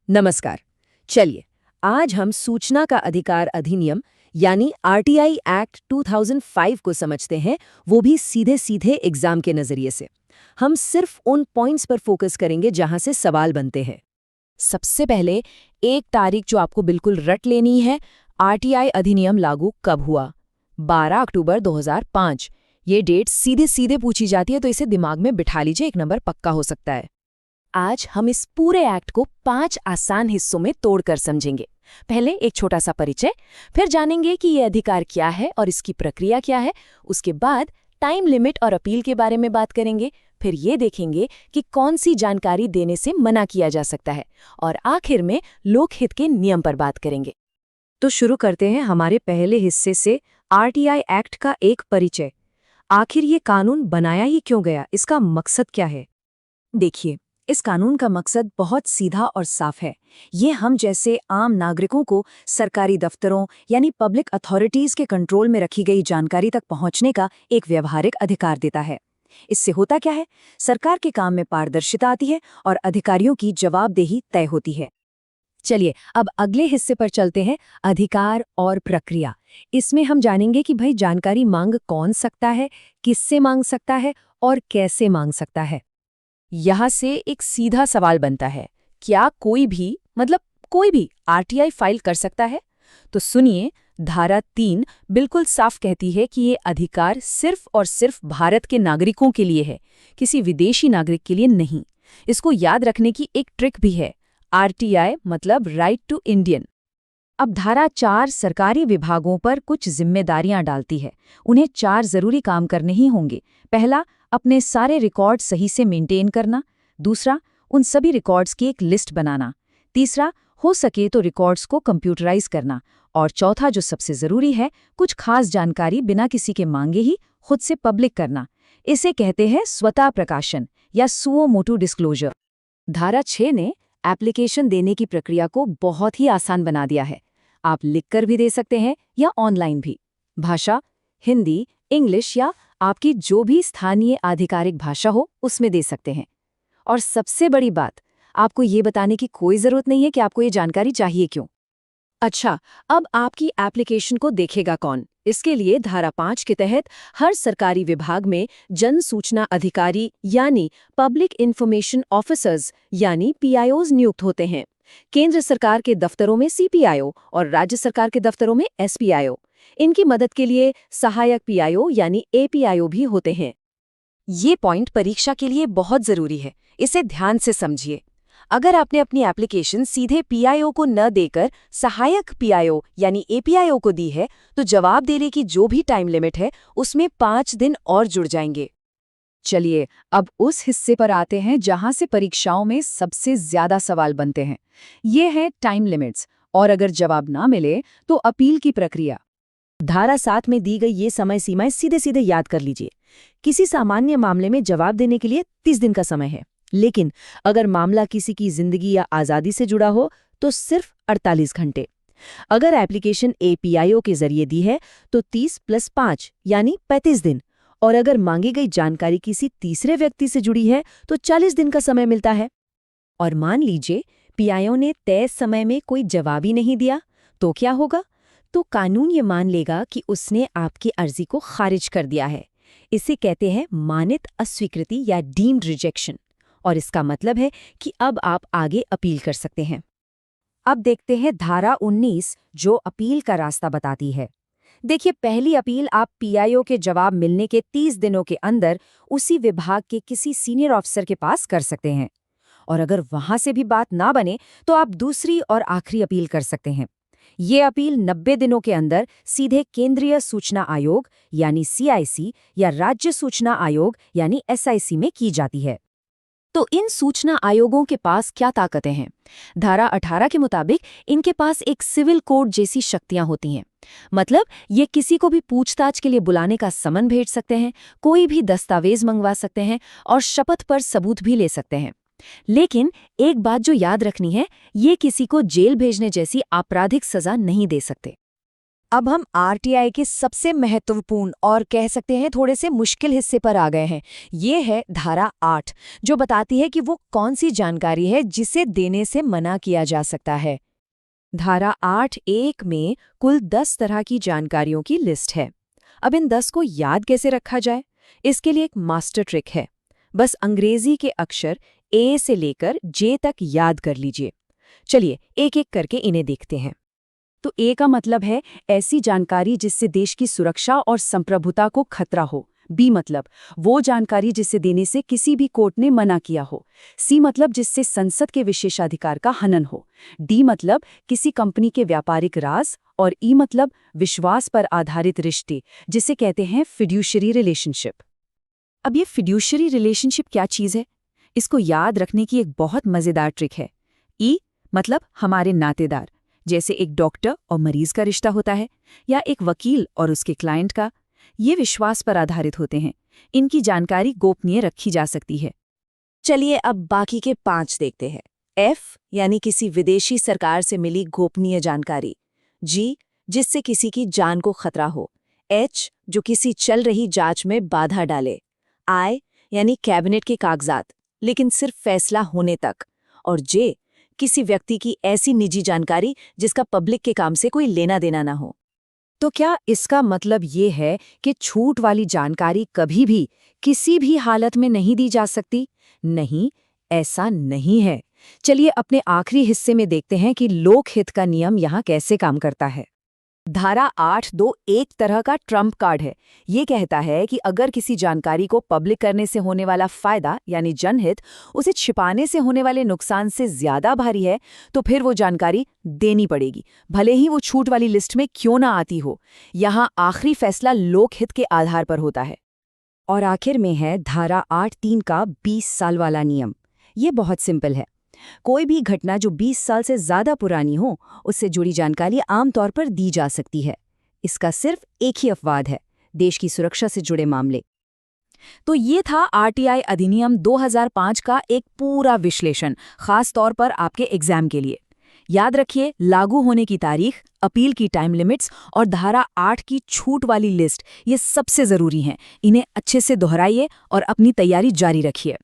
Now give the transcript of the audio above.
नमस्कार। चलिए, आज हम सूचना का अधिकार अधिनियम यानी आरटीआई एक्ट 2005 को समझते हैं, वो भी सीधे सीधे एग्जाम के नजरिए से। हम सिर्फ उन पॉइंट्स पर फोकस करेंगे जहां से सवाल बनते हैं। सबसे पहले एक तारीख जो आपको बिल्कुल रट लेनी है, आरटीआई अधिनियम लागू कब हुआ? 12 अक्टूबर 2005। ये डेट सीधे सीधे पूछी जाती है, तो इसे दिमाग में बिठा लीजिए, एक नंबर पक्का हो सकता है। आज हम इस पूरे एक्ट को 5 आसान हिस्सों में तोड़कर समझेंगे। पहले एक छोटा सा परिचय, फिर जानेंगे कि ये अधिकार क्या है और इसकी प्रक्रिया क्या है। उसके बाद टाइम लिमिट और अपील के बारे में बात करेंगे। फिर ये देखेंगे कि कौन सी जानकारी देने से मना किया जा सकता है, और आखिर में लोकहित के नियम पर बात करेंगे। तो शुरू करते हैं हमारे पहले हिस्से से, आरटीआई एक्ट का एक परिचय। आखिर ये कानून बनाया ही क्यों गया, इसका मकसद क्या है? देखिए, इस कानून का मकसद बहुत सीधा और साफ है। ये हम जैसे आम नागरिकों को सरकारी दफ्तरों यानी पब्लिक अथॉरिटीज के कंट्रोल में रखी गई जानकारी तक पहुंचने का एक व्यवहारिक अधिकार देता है। इससे होता क्या है? सरकार के काम में पारदर्शिता आती है और अधिकारियों की जवाबदेही तय होती है। चलिए, अब अगले हिस्से पर चलते हैं, अधिकार और प्रक्रिया। इसमें हम जानेंगे कि भाई जानकारी मांग कौन सकता है, किससे मांग सकता है और कैसे मांग सकता है। यहाँ से एक सीधा सवाल बनता है, क्या कोई भी आरटीआई फाइल कर सकता है? तो सुनिए, धारा 3 बिल्कुल साफ कहती है कि ये अधिकार सिर्फ और सिर्फ भारत के नागरिकों के लिए है, किसी विदेशी नागरिक के लिए नहीं। इसको याद रखने की एक ट्रिक भी है, आरटीआई मतलब राइट टू इंडियन। अब धारा 4 सरकारी विभागों पर कुछ जिम्मेदारियां डालती है। उन्हें 4 जरूरी काम करने ही होंगे। पहला, अपने सारे रिकॉर्ड सही से मेंटेन करना। दूसरा, उन सभी रिकॉर्ड्स की एक लिस्ट बनाना। तीसरा, हो सके तो रिकॉर्ड्स को कंप्यूटराइज करना। और चौथा, जो सबसे जरूरी है, कुछ खास जानकारी बिना किसी के मांगे ही खुद से पब्लिक करना। इसे कहते हैं स्वतः प्रकाशन या सुओ मोटो डिस्क्लोजर। धारा 6 ने एप्लीकेशन देने की प्रक्रिया को बहुत ही आसान बना दिया है। आप लिखकर भी दे सकते हैं या ऑनलाइन भी। भाषा हिंदी, इंग्लिश या आपकी जो भी स्थानीय आधिकारिक भाषा हो उसमें दे सकते हैं। और सबसे बड़ी बात, आपको ये बताने की कोई जरूरत नहीं है कि आपको ये जानकारी चाहिए क्यों। अच्छा, अब आपकी एप्लीकेशन को देखेगा कौन? इसके लिए धारा 5 के तहत हर सरकारी विभाग में जन सूचना अधिकारी यानी पब्लिक इन्फॉर्मेशन ऑफिसर्स यानी पीआईओज नियुक्त होते हैं। केंद्र सरकार के दफ्तरों में सीपीआईओ और राज्य सरकार के दफ्तरों में एसपीआईओ। इनकी मदद के लिए सहायक पीआईओ यानी एपीआईओ भी होते हैं। ये पॉइंट परीक्षा के लिए बहुत जरूरी है, इसे ध्यान से समझिए। अगर आपने अपनी एप्लीकेशन सीधे पीआईओ को न देकर सहायक पीआईओ यानी एपीआईओ को दी है, तो जवाब देने की जो भी टाइम लिमिट है उसमें 5 दिन और जुड़ जाएंगे। चलिए, अब उस हिस्से पर आते हैं जहां से परीक्षाओं में सबसे ज्यादा सवाल बनते हैं। ये है टाइम लिमिट्स, और अगर जवाब ना मिले तो अपील की प्रक्रिया। धारा 7 में दी गई ये समय सीमाएं सीधे सीधे याद कर लीजिए। किसी सामान्य मामले में जवाब देने के लिए 30 दिन का समय है, लेकिन अगर मामला किसी की जिंदगी या आज़ादी से जुड़ा हो तो सिर्फ 48 घंटे। अगर एप्लीकेशन एपीआईओ के जरिए दी है तो 30 + 5 यानी 35 दिन, और अगर मांगी गई जानकारी किसी तीसरे व्यक्ति से जुड़ी है तो 40 दिन का समय मिलता है। और मान लीजिए पीआईओ ने तय समय में कोई जवाब ही नहीं दिया, तो क्या होगा? तो कानून ये मान लेगा कि उसने आपकी अर्जी को खारिज कर दिया है। इसे कहते हैं मानित अस्वीकृति या डीम्ड रिजेक्शन, और इसका मतलब है कि अब आप आगे अपील कर सकते हैं। अब देखते हैं धारा 19, जो अपील का रास्ता बताती है। देखिए, पहली अपील आप पीआईओ के जवाब मिलने के 30 दिनों के अंदर उसी विभाग के किसी सीनियर ऑफिसर के पास कर सकते हैं। और अगर वहां से भी बात ना बने तो आप दूसरी और आखिरी अपील कर सकते हैं। ये अपील 90 दिनों के अंदर सीधे केंद्रीय सूचना आयोग यानी सीआईसी या राज्य सूचना आयोग यानी एसआईसी में की जाती है। तो इन सूचना आयोगों के पास क्या ताकतें हैं? धारा 18 के मुताबिक इनके पास एक सिविल कोर्ट जैसी शक्तियां होती हैं। मतलब ये किसी को भी पूछताछ के लिए बुलाने का समन भेज सकते हैं, कोई भी दस्तावेज मंगवा सकते हैं और शपथ पर सबूत भी ले सकते हैं। लेकिन एक बात जो याद रखनी है, ये किसी को जेल भेजने जैसी आपराधिक सजा नहीं दे सकते। अब हम आरटीआई के सबसे महत्वपूर्ण और कह सकते हैं थोड़े से मुश्किल हिस्से पर आ गए हैं। ये है धारा 8, जो बताती है कि वो कौन सी जानकारी है जिसे देने से मना किया जा सकता है। धारा 8(1) में कुल 10 तरह की जानकारियों की लिस्ट है। अब इन 10 को याद कैसे रखा जाए? इसके लिए एक मास्टर ट्रिक है। बस अंग्रेजी के अक्षर ए से लेकर जे तक याद कर लीजिए। चलिए एक एक करके इन्हें देखते हैं। तो ए का मतलब है ऐसी जानकारी जिससे देश की सुरक्षा और संप्रभुता को खतरा हो। बी मतलब वो जानकारी जिसे देने से किसी भी कोर्ट ने मना किया हो। सी मतलब जिससे संसद के विशेषाधिकार का हनन हो। डी मतलब किसी कंपनी के व्यापारिक राज। और ई मतलब विश्वास पर आधारित रिश्ते, जिसे कहते हैं फिड्यूशरी रिलेशनशिप। अब ये फिड्यूशरी रिलेशनशिप क्या चीज़ है? इसको याद रखने की एक बहुत मज़ेदार ट्रिक है। ई मतलब हमारे नातेदार, जैसे एक डॉक्टर और मरीज का रिश्ता होता है, या एक वकील और उसके क्लाइंट का। ये विश्वास पर आधारित होते हैं। इनकी जानकारी गोपनीय रखी जा सकती है। चलिए अब बाकी के 5 देखते हैं। एफ यानी किसी विदेशी सरकार से मिली गोपनीय जानकारी। जी जिससे किसी की जान को खतरा हो। एच जो किसी चल रही जांच में बाधा डाले। आई यानी कैबिनेट के कागजात, लेकिन सिर्फ फैसला होने तक। और जे किसी व्यक्ति की ऐसी निजी जानकारी जिसका पब्लिक के काम से कोई लेना देना ना हो। तो क्या इसका मतलब ये है कि छूट वाली जानकारी कभी भी किसी भी हालत में नहीं दी जा सकती? नहीं, ऐसा नहीं है। चलिए अपने आखिरी हिस्से में देखते हैं कि लोकहित का नियम यहाँ कैसे काम करता है। धारा 8(2) एक तरह का ट्रम्प कार्ड है। ये कहता है कि अगर किसी जानकारी को पब्लिक करने से होने वाला फायदा यानी जनहित उसे छिपाने से होने वाले नुकसान से ज्यादा भारी है, तो फिर वो जानकारी देनी पड़ेगी, भले ही वो छूट वाली लिस्ट में क्यों ना आती हो। यहाँ आखिरी फैसला लोकहित के आधार पर होता है। और आखिर में है धारा 8(3) का 20 साल वाला नियम। ये बहुत सिंपल है। कोई भी घटना जो 20 साल से ज्यादा पुरानी हो, उससे जुड़ी जानकारी आमतौर पर दी जा सकती है। इसका सिर्फ एक ही अपवाद है, देश की सुरक्षा से जुड़े मामले। तो ये था आरटीआई अधिनियम 2005 का एक पूरा विश्लेषण, खास तौर पर आपके एग्जाम के लिए। याद रखिए, लागू होने की तारीख, अपील की टाइम लिमिट्स और धारा 8 की छूट वाली लिस्ट, ये सबसे जरूरी हैं। इन्हें अच्छे से दोहराइए और अपनी तैयारी जारी रखिए।